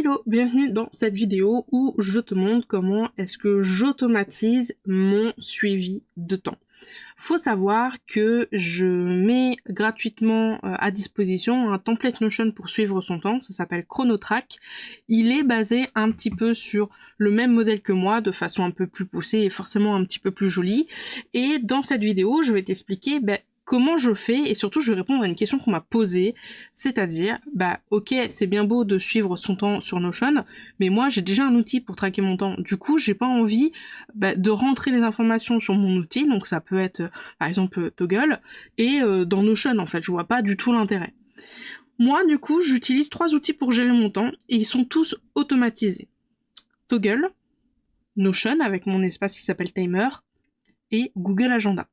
Hello, bienvenue dans cette vidéo où je te montre comment est-ce que j'automatise mon suivi de temps. Faut savoir que je mets gratuitement à disposition un template Notion pour suivre son temps, ça s'appelle Chronotrack. Il est basé un petit peu sur le même modèle que moi, de façon un peu plus poussée et forcément un petit peu plus jolie. Et dans cette vidéo, je vais t'expliquer comment je fais, et surtout je vais répondre à une question qu'on m'a posée, c'est-à-dire, ok, c'est bien beau de suivre son temps sur Notion, mais moi j'ai déjà un outil pour traquer mon temps. Du coup, j'ai pas envie de rentrer les informations sur mon outil, donc ça peut être par exemple Toggl, et dans Notion en fait, je vois pas du tout l'intérêt. Moi du coup, j'utilise 3 outils pour gérer mon temps, et ils sont tous automatisés. Toggl, Notion avec mon espace qui s'appelle Timer, et Google Agenda.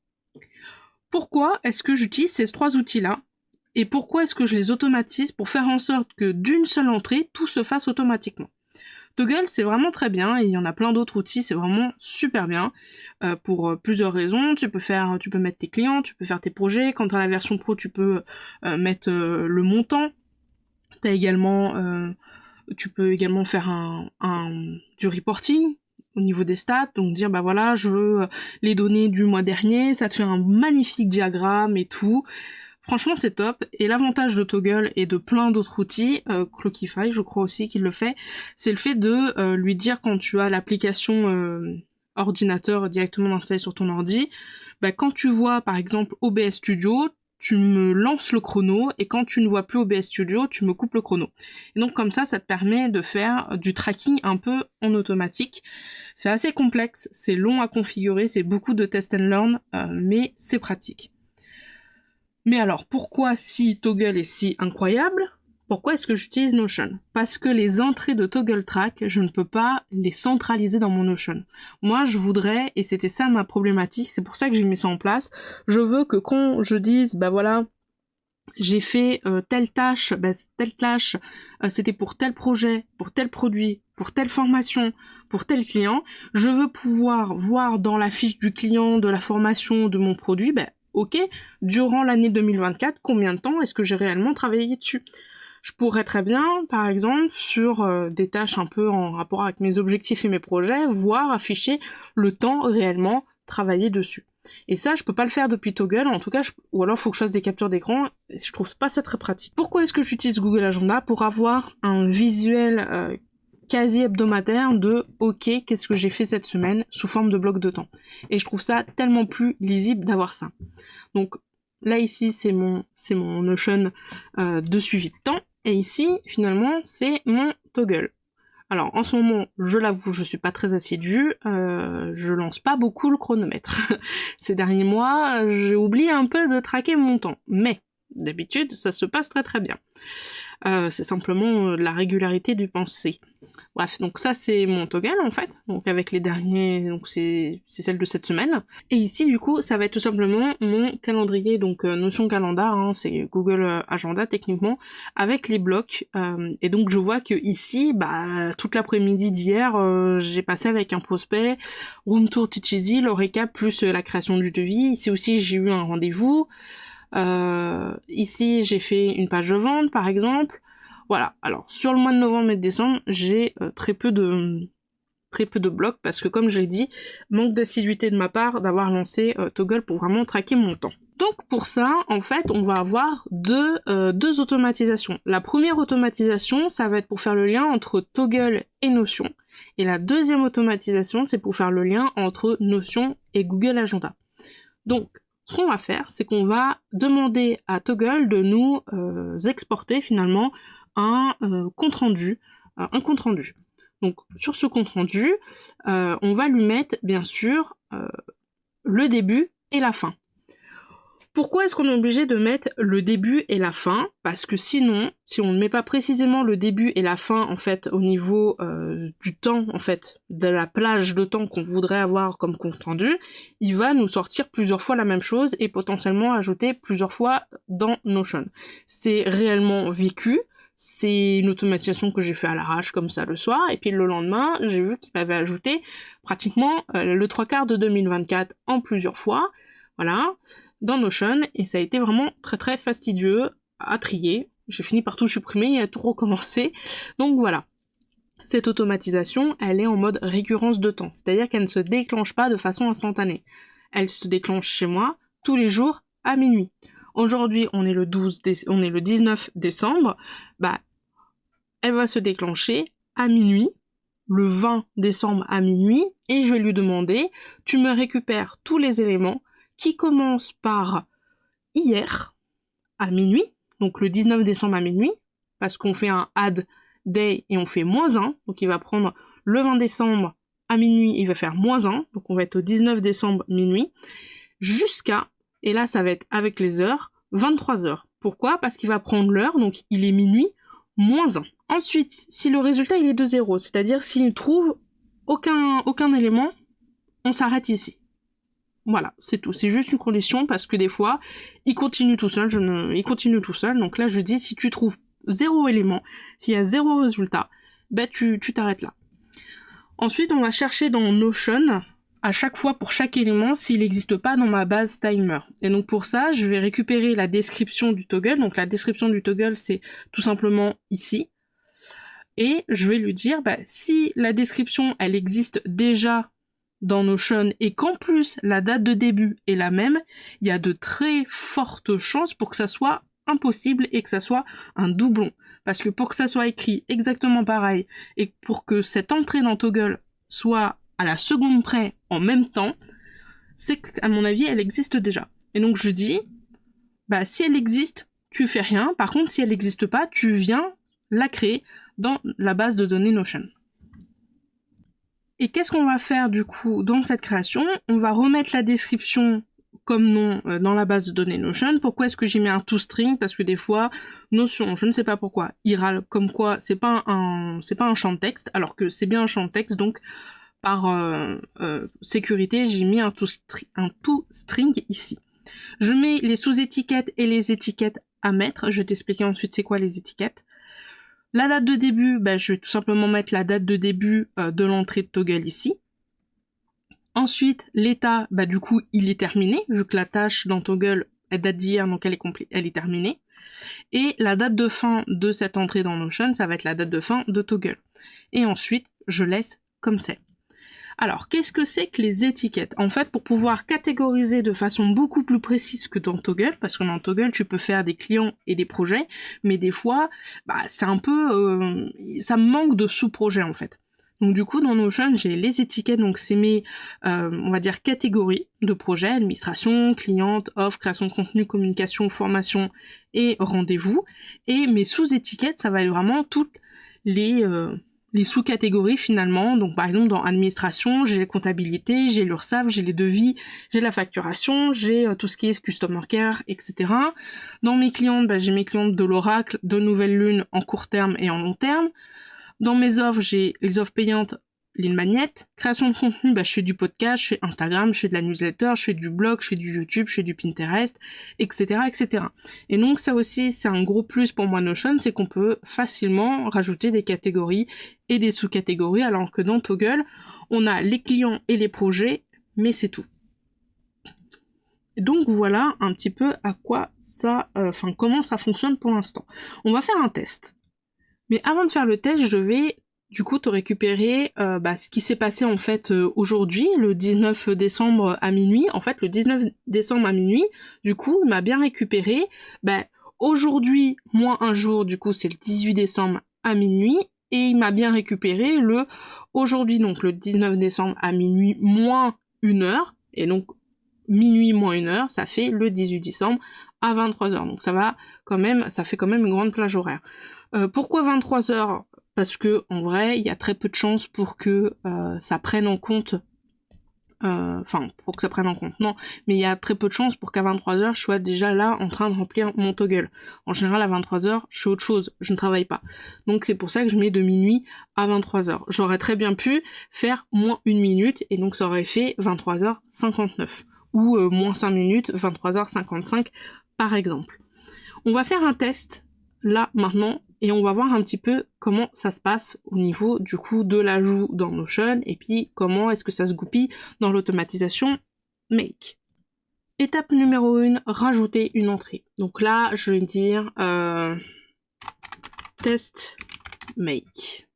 Pourquoi est-ce que j'utilise ces 3 outils-là et pourquoi est-ce que je les automatise pour faire en sorte que d'une seule entrée, tout se fasse automatiquement? Toggl, c'est vraiment très bien et il y en a plein d'autres outils, c'est vraiment super bien pour plusieurs raisons. Tu peux mettre tes clients, tu peux faire tes projets. Quand tu as la version pro, tu peux mettre le montant. Tu peux également faire du reporting au niveau des stats, donc dire voilà, je veux les données du mois dernier, ça te fait un magnifique diagramme et tout. Franchement c'est top, et l'avantage de Toggl et de plein d'autres outils, Clockify je crois aussi qu'il le fait, c'est le fait de lui dire quand tu as l'application ordinateur directement installée sur ton ordi, quand tu vois par exemple OBS Studio, tu me lances le chrono, et quand tu ne vois plus OBS Studio, tu me coupes le chrono. Et donc comme ça te permet de faire du tracking un peu en automatique. C'est assez complexe, c'est long à configurer, c'est beaucoup de test and learn, mais c'est pratique. Mais alors, pourquoi si Toggl est si incroyable, pourquoi est-ce que j'utilise Notion? Parce que les entrées de Toggl-Track, je ne peux pas les centraliser dans mon Notion. Moi, je voudrais, et c'était ça ma problématique, c'est pour ça que j'ai mis ça en place, je veux que quand je dise, voilà, j'ai fait telle tâche, c'était pour tel projet, pour tel produit, pour telle formation, pour tel client, je veux pouvoir voir dans la fiche du client, de la formation, de mon produit, ok, durant l'année 2024, combien de temps est-ce que j'ai réellement travaillé dessus? Je pourrais très bien, par exemple, sur des tâches un peu en rapport avec mes objectifs et mes projets, voir afficher le temps réellement travaillé dessus. Et ça, je peux pas le faire depuis Toggl, en tout cas, ou alors faut que je fasse des captures d'écran, et je trouve pas ça très pratique. Pourquoi est-ce que j'utilise Google Agenda? Pour avoir un visuel quasi hebdomadaire de ok, qu'est-ce que j'ai fait cette semaine sous forme de bloc de temps. Et je trouve ça tellement plus lisible d'avoir ça. Donc là ici c'est mon Notion de suivi de temps, et ici finalement c'est mon Toggl. Alors en ce moment, je l'avoue, je suis pas très assidue, je lance pas beaucoup le chronomètre. Ces derniers mois, j'ai oublié un peu de traquer mon temps, mais d'habitude ça se passe très très bien. C'est simplement la régularité du pensée. Bref, donc ça c'est mon Toggl en fait, donc avec les derniers, donc c'est celle de cette semaine. Et ici du coup ça va être tout simplement mon calendrier, donc Notion Calendar, c'est Google Agenda techniquement, avec les blocs. Et donc je vois que ici, toute l'après-midi d'hier, j'ai passé avec un prospect, Room Tour Teach Easy, le récap plus la création du devis. Ici aussi j'ai eu un rendez-vous. Ici j'ai fait une page de vente par exemple. Voilà, alors sur le mois de novembre et de décembre, j'ai très peu de blocs, parce que comme je l'ai dit, manque d'assiduité de ma part d'avoir lancé Toggl pour vraiment traquer mon temps. Donc pour ça, en fait, on va avoir deux automatisations. La première automatisation, ça va être pour faire le lien entre Toggl et Notion. Et la deuxième automatisation, c'est pour faire le lien entre Notion et Google Agenda. Donc, ce qu'on va faire, c'est qu'on va demander à Toggl de nous exporter finalement un compte rendu. Donc sur ce compte rendu, on va lui mettre bien sûr le début et la fin. Pourquoi est-ce qu'on est obligé de mettre le début et la fin? Parce que sinon, si on ne met pas précisément le début et la fin en fait au niveau du temps en fait, de la plage de temps qu'on voudrait avoir comme compte rendu, il va nous sortir plusieurs fois la même chose et potentiellement ajouter plusieurs fois dans Notion. C'est réellement vécu. C'est une automatisation que j'ai fait à l'arrache comme ça le soir, et puis le lendemain, j'ai vu qu'il m'avait ajouté pratiquement le 3/4 de 2024 en plusieurs fois, voilà, dans Notion, et ça a été vraiment très très fastidieux à trier. J'ai fini par tout supprimer et à tout recommencer, donc voilà. cette automatisation, elle est en mode récurrence de temps, c'est-à-dire qu'elle ne se déclenche pas de façon instantanée. Elle se déclenche chez moi tous les jours à minuit. Aujourd'hui, on est le 19 décembre, bah, elle va se déclencher à minuit, le 20 décembre à minuit, et je vais lui demander, tu me récupères tous les éléments qui commencent par hier à minuit, donc le 19 décembre à minuit, parce qu'on fait un add day et on fait -1, donc il va prendre le 20 décembre à minuit, il va faire -1, donc on va être au 19 décembre minuit, jusqu'à, et là ça va être avec les heures, 23 heures. Pourquoi? Parce qu'il va prendre l'heure, donc il est minuit, -1. Ensuite, si le résultat il est de 0, c'est-à-dire s'il trouve aucun élément, on s'arrête ici. Voilà, c'est tout. C'est juste une condition parce que des fois, il continue tout seul, donc là je dis si tu trouves 0 élément, s'il y a 0 résultat, ben tu t'arrêtes là. Ensuite, on va chercher dans Notion, à chaque fois pour chaque élément, s'il n'existe pas dans ma base timer. Et donc pour ça, je vais récupérer la description du toggle. Donc la description du toggle, c'est tout simplement ici. Et je vais lui dire, bah, si la description, elle existe déjà dans Notion et qu'en plus la date de début est la même, il y a de très fortes chances pour que ça soit impossible et que ça soit un doublon. Parce que pour que ça soit écrit exactement pareil et pour que cette entrée dans Toggle soit à la seconde près en même temps, c'est qu'à mon avis, elle existe déjà. Et donc je dis, bah si elle existe, tu fais rien. Par contre, si elle n'existe pas, tu viens la créer dans la base de données Notion. Et qu'est-ce qu'on va faire du coup dans cette création? On va remettre la description comme nom dans la base de données Notion. Pourquoi est-ce que j'ai mis un toString? Parce que des fois, Notion, je ne sais pas pourquoi, il râle comme quoi c'est pas un champ de texte, alors que c'est bien un champ de texte, donc par sécurité, j'ai mis un toString ici. Je mets les sous-étiquettes et les étiquettes à mettre. Je vais t'expliquer ensuite c'est quoi les étiquettes. La date de début, bah, je vais tout simplement mettre la date de début de l'entrée de Toggle ici. Ensuite, l'état, bah, du coup, il est terminé, vu que la tâche dans Toggle, elle date d'hier, donc elle est terminée. Et la date de fin de cette entrée dans Notion, ça va être la date de fin de Toggle. Et ensuite, je laisse comme c'est. Alors, qu'est-ce que c'est que les étiquettes? En fait, pour pouvoir catégoriser de façon beaucoup plus précise que dans Toggle, parce que dans Toggle, tu peux faire des clients et des projets, mais des fois, bah, c'est un peu... ça manque de sous-projets, en fait. Donc du coup, dans Notion, j'ai les étiquettes, donc c'est mes, on va dire, catégories de projets, administration, cliente, offre, création de contenu, communication, formation et rendez-vous. Et mes sous-étiquettes, ça va être vraiment toutes les sous-catégories finalement. Donc par exemple dans administration, j'ai la comptabilité, j'ai l'URSSAF, j'ai les devis, j'ai la facturation, j'ai tout ce qui est customer care, etc. Dans mes clientes, bah, j'ai mes clientes de l'Oracle, de Nouvelle Lune en court terme et en long terme. Dans mes offres, j'ai les offres payantes, Lead Magnet. Création de contenu, bah, je fais du podcast, je fais Instagram, je fais de la newsletter, je fais du blog, je fais du YouTube, je fais du Pinterest, etc., etc. Et donc ça aussi, c'est un gros plus pour moi Notion, c'est qu'on peut facilement rajouter des catégories et des sous-catégories, alors que dans Toggle, on a les clients et les projets, mais c'est tout. Donc voilà un petit peu à quoi ça, comment ça fonctionne pour l'instant. On va faire un test. Mais avant de faire le test, je vais du coup te récupérer ce qui s'est passé en fait aujourd'hui, le 19 décembre à minuit. En fait, le 19 décembre à minuit, du coup, il m'a bien récupéré. Aujourd'hui, moins un jour, du coup, c'est le 18 décembre à minuit. Et il m'a bien récupéré aujourd'hui, donc le 19 décembre à minuit, moins 1 heure. Et donc, minuit moins 1 heure, ça fait le 18 décembre à 23h. Donc ça fait quand même une grande plage horaire. Pourquoi 23 heures? Parce que en vrai, il y a très peu de chances pour que ça prenne en compte. Pour que ça prenne en compte, non. Mais il y a très peu de chances pour qu'à 23 heures, je sois déjà là en train de remplir mon toggle. En général, à 23 heures, je fais autre chose, je ne travaille pas. Donc c'est pour ça que je mets de minuit à 23 heures. J'aurais très bien pu faire moins 1 minute, et donc ça aurait fait 23h59. Ou moins 5 minutes, 23h55, par exemple. On va faire un test là, maintenant, et on va voir un petit peu comment ça se passe au niveau du coup de l'ajout dans Notion, et puis comment est-ce que ça se goupille dans l'automatisation Make. Étape numéro 1, rajouter une entrée. Donc là, je vais dire test Make.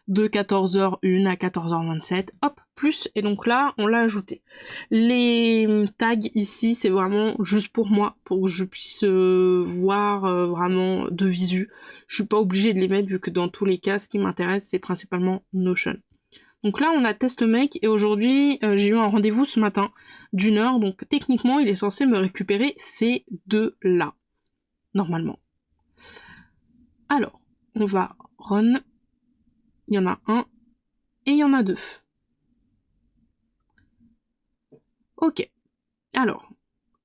de 14h01 à 14h27, hop, plus, et donc là, on l'a ajouté. Les tags ici, c'est vraiment juste pour moi, pour que je puisse voir vraiment de visu. Je suis pas obligée de les mettre, vu que dans tous les cas, ce qui m'intéresse, c'est principalement Notion. Donc là, on a TestMake, et aujourd'hui, j'ai eu un rendez-vous ce matin d'1 heure, donc techniquement, il est censé me récupérer ces deux-là, normalement. Alors, on va run. Il y en a un et il y en a deux. Ok. Alors,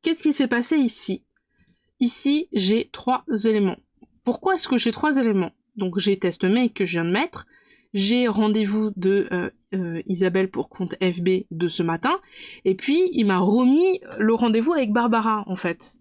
qu'est-ce qui s'est passé ici? Ici, j'ai 3 éléments. Pourquoi est-ce que j'ai 3 éléments? Donc j'ai TestMake que je viens de mettre, j'ai rendez-vous de Isabelle pour compte FB de ce matin, et puis il m'a remis le rendez-vous avec Barbara en fait.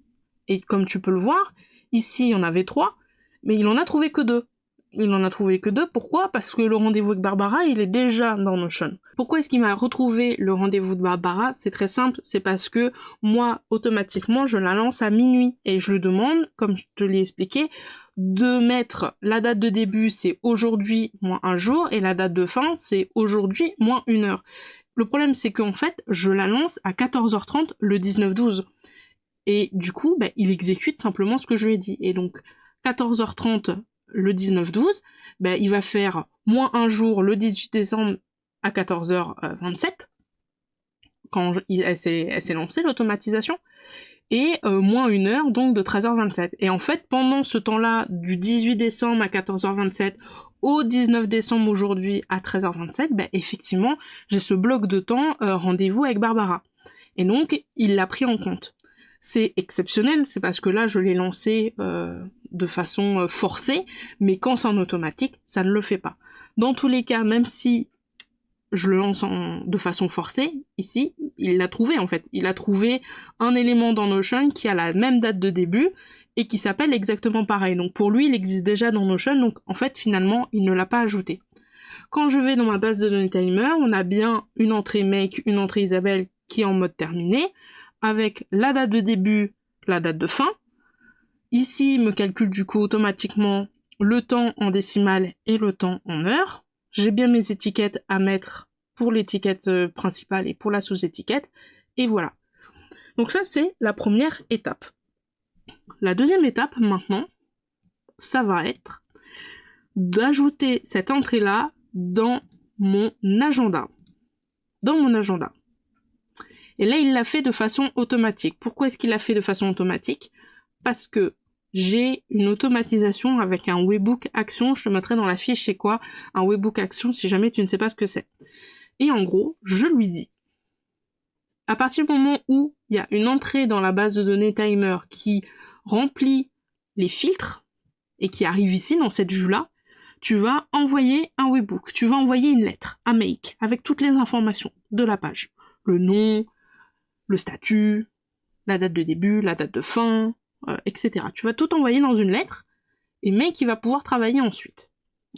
Et comme tu peux le voir, ici il y en avait 3, mais il en a trouvé que 2. Il en a trouvé que 2, pourquoi? Parce que le rendez-vous avec Barbara, il est déjà dans Notion. Pourquoi est-ce qu'il m'a retrouvé le rendez-vous de Barbara? C'est très simple, c'est parce que moi, automatiquement, je la lance à minuit, et je lui demande, comme je te l'ai expliqué, de mettre la date de début, c'est aujourd'hui moins 1 jour, et la date de fin, c'est aujourd'hui moins 1 heure. Le problème, c'est qu'en fait, je la lance à 14h30 le 19-12. Et du coup, il exécute simplement ce que je lui ai dit. Et donc, 14h30 le 19-12, il va faire moins 1 jour le 18 décembre à 14h27, quand elle s'est lancée, l'automatisation, et moins 1 heure, donc de 13h27. Et en fait, pendant ce temps-là, du 18 décembre à 14h27 au 19 décembre aujourd'hui à 13h27, effectivement, j'ai ce bloc de temps rendez-vous avec Barbara. Et donc, il l'a pris en compte. C'est exceptionnel, c'est parce que là, je l'ai lancé de façon forcée, mais quand c'est en automatique, ça ne le fait pas. Dans tous les cas, même si je le lance de façon forcée, ici, il l'a trouvé en fait. Il a trouvé un élément dans Notion qui a la même date de début et qui s'appelle exactement pareil. Donc pour lui, il existe déjà dans Notion, donc en fait, finalement, il ne l'a pas ajouté. Quand je vais dans ma base de données timer, on a bien une entrée make, une entrée Isabelle qui est en mode terminé, avec la date de début, la date de fin. Ici, il me calcule du coup automatiquement le temps en décimale et le temps en heure. J'ai bien mes étiquettes à mettre pour l'étiquette principale et pour la sous-étiquette. Et voilà. Donc ça, c'est la première étape. La deuxième étape, maintenant, ça va être d'ajouter cette entrée-là dans mon agenda. Et là, il l'a fait de façon automatique. Pourquoi est-ce qu'il l'a fait de façon automatique? Parce que j'ai une automatisation avec un Webbook Action. Je te mettrai dans la fiche c'est quoi un Webbook Action si jamais tu ne sais pas ce que c'est. Et en gros, je lui dis, à partir du moment où il y a une entrée dans la base de données timer qui remplit les filtres et qui arrive ici dans cette vue-là, tu vas envoyer un webbook, tu vas envoyer une lettre à Make avec toutes les informations de la page. Le nom, le statut, la date de début, la date de fin, etc. Tu vas tout envoyer dans une lettre et Make il va pouvoir travailler ensuite.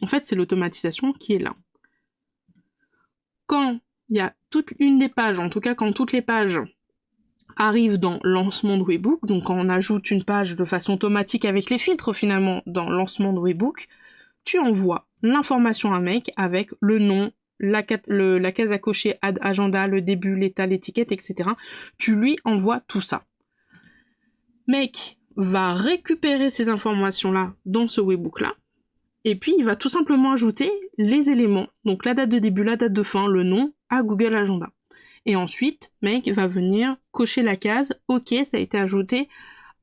En fait, c'est l'automatisation qui est là. Quand il y a toute une des pages, en tout cas quand toutes les pages arrivent dans lancement de Webbook, donc quand on ajoute une page de façon automatique avec les filtres finalement dans lancement de Webbook, tu envoies l'information à Make avec le nom, la case à cocher, add agenda, le début, l'état, l'étiquette, etc. Tu lui envoies tout ça. Make va récupérer ces informations-là dans ce Webbook-là, et puis il va tout simplement ajouter les éléments, donc la date de début, la date de fin, le nom, à Google Agenda. Et ensuite, Make va venir cocher la case « Ok, ça a été ajouté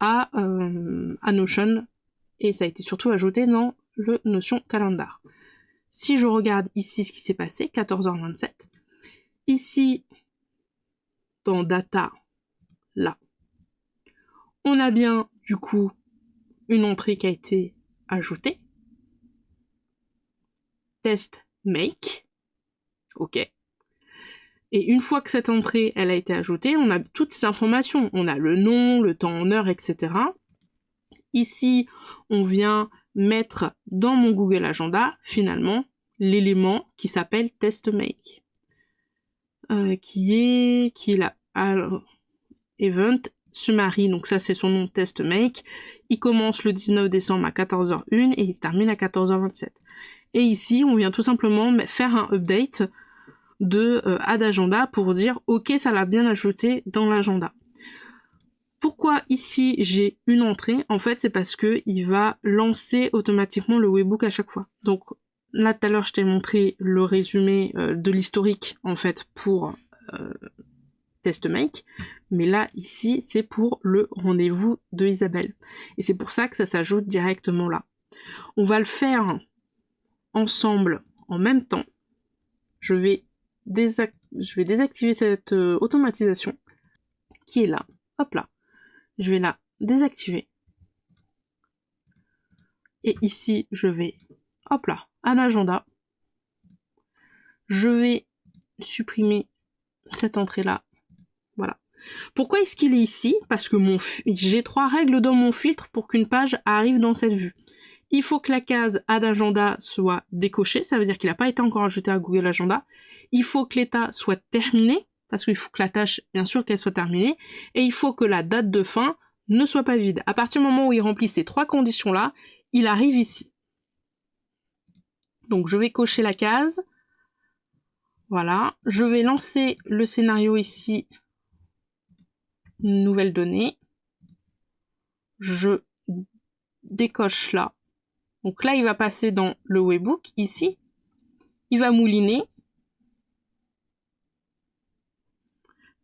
à Notion » et ça a été surtout ajouté dans le Notion Calendar. Si je regarde ici ce qui s'est passé, 14h27, ici, dans Data, là, on a bien, du coup, une entrée qui a été ajoutée. Test Make. Ok. Et une fois que cette entrée, elle a été ajoutée, on a toutes ces informations. On a le nom, le temps en heure, etc. Ici, on vient mettre dans mon Google Agenda, finalement, l'élément qui s'appelle Test Make. Qui est là. Alors, Event Summary, donc ça c'est son nom, Test Make. Il commence le 19 décembre à 14h01 et il se termine à 14h27. Et ici, on vient tout simplement faire un update de Add Agenda pour dire ok, ça l'a bien ajouté dans l'agenda. Pourquoi ici j'ai une entrée? En fait, c'est parce que il va lancer automatiquement le webbook à chaque fois. Donc là, tout à l'heure, je t'ai montré le résumé de l'historique en fait pour TestMake, mais là ici, c'est pour le rendez-vous de Isabelle. Et c'est pour ça que ça s'ajoute directement là. On va le faire ensemble en même temps. Je vais désactiver cette automatisation qui est là. Hop là. Je vais la désactiver. Et ici, je vais, hop là, à l'agenda. Je vais supprimer cette entrée-là. Voilà. Pourquoi est-ce qu'il est ici? Parce que j'ai 3 règles dans mon filtre pour qu'une page arrive dans cette vue. Il faut que la case Add Agenda soit décochée, ça veut dire qu'il n'a pas été encore ajouté à Google Agenda. Il faut que l'état soit terminé, parce qu'il faut que la tâche, bien sûr, qu'elle soit terminée. Et il faut que la date de fin ne soit pas vide. À partir du moment où il remplit ces 3 conditions-là, il arrive ici. Donc je vais cocher la case. Voilà. Je vais lancer le scénario ici. Nouvelle donnée. Je décoche là. Donc là, il va passer dans le webbook, ici. Il va mouliner.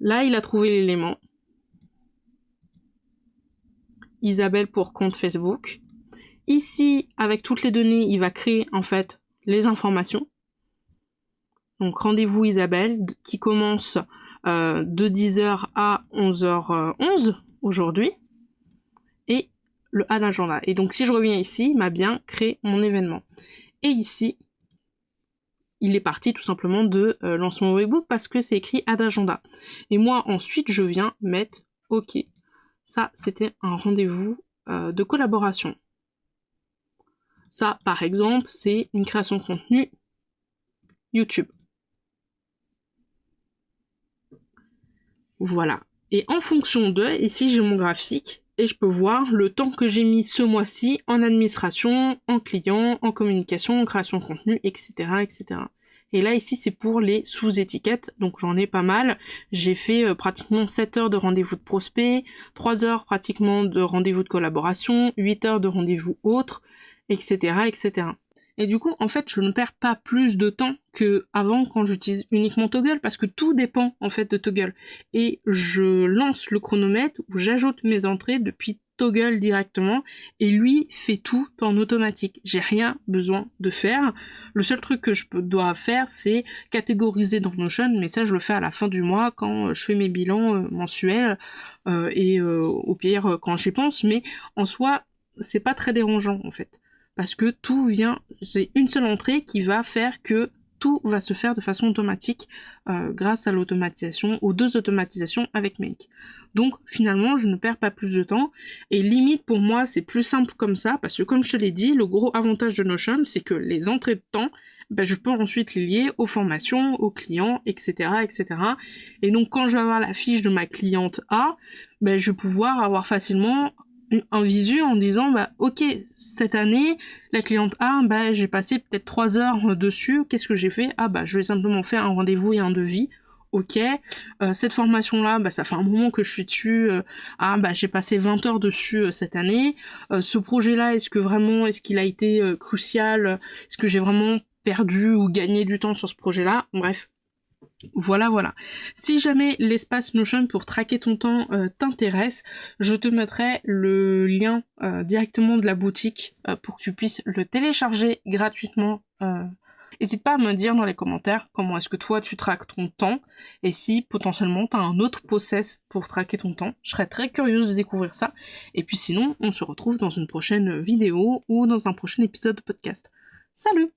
Là, il a trouvé l'élément. Isabelle pour compte Facebook. Ici, avec toutes les données, il va créer en fait les informations. Donc rendez-vous Isabelle qui commence de 10h à 11h11 aujourd'hui. Et le Add Agenda. Et donc si je reviens ici, il m'a bien créé mon événement. Et ici, il est parti tout simplement de lancement webbook parce que c'est écrit Add Agenda. Et moi ensuite, je viens mettre OK. Ça, c'était un rendez-vous de collaboration. Ça, par exemple, c'est une création de contenu YouTube. Voilà. Et en fonction de, ici j'ai mon graphique, et je peux voir le temps que j'ai mis ce mois-ci en administration, en client, en communication, en création de contenu, etc., etc. Et là, ici, c'est pour les sous-étiquettes, donc j'en ai pas mal. J'ai fait pratiquement 7 heures de rendez-vous de prospect, 3 heures pratiquement de rendez-vous de collaboration, 8 heures de rendez-vous autres, etc., etc. Et du coup, en fait, je ne perds pas plus de temps que avant quand j'utilise uniquement Toggl, parce que tout dépend, en fait, de Toggl. Et je lance le chronomètre où j'ajoute mes entrées depuis Toggl directement, et lui fait tout en automatique. J'ai rien besoin de faire. Le seul truc que je dois faire, c'est catégoriser dans Notion, mais ça, je le fais à la fin du mois, quand je fais mes bilans mensuels, et au pire, quand j'y pense, mais en soi, c'est pas très dérangeant, en fait. Parce que tout vient, c'est une seule entrée qui va faire que tout va se faire de façon automatique grâce à l'automatisation, aux 2 automatisations avec Make. Donc finalement, je ne perds pas plus de temps. Et limite, pour moi, c'est plus simple comme ça, parce que comme je te l'ai dit, le gros avantage de Notion, c'est que les entrées de temps, ben, je peux ensuite les lier aux formations, aux clients, etc., etc. Et donc quand je vais avoir la fiche de ma cliente A, ben, je vais pouvoir avoir facilement un visu en disant bah ok, cette année la cliente A, bah j'ai passé peut-être 3 heures dessus, qu'est-ce que j'ai fait? Ah bah je vais simplement faire un rendez-vous et un devis. Ok, cette formation là, bah ça fait un moment que je suis dessus, ah bah j'ai passé 20 heures dessus cette année. Ce projet là, est-ce qu'il a été crucial, est-ce que j'ai vraiment perdu ou gagné du temps sur ce projet là? Bref, voilà. Si jamais l'espace Notion pour traquer ton temps t'intéresse, je te mettrai le lien directement de la boutique pour que tu puisses le télécharger gratuitement. N'hésite pas à me dire dans les commentaires comment est-ce que toi tu traques ton temps et si potentiellement tu as un autre process pour traquer ton temps. Je serais très curieuse de découvrir ça. Et puis sinon, on se retrouve dans une prochaine vidéo ou dans un prochain épisode de podcast. Salut!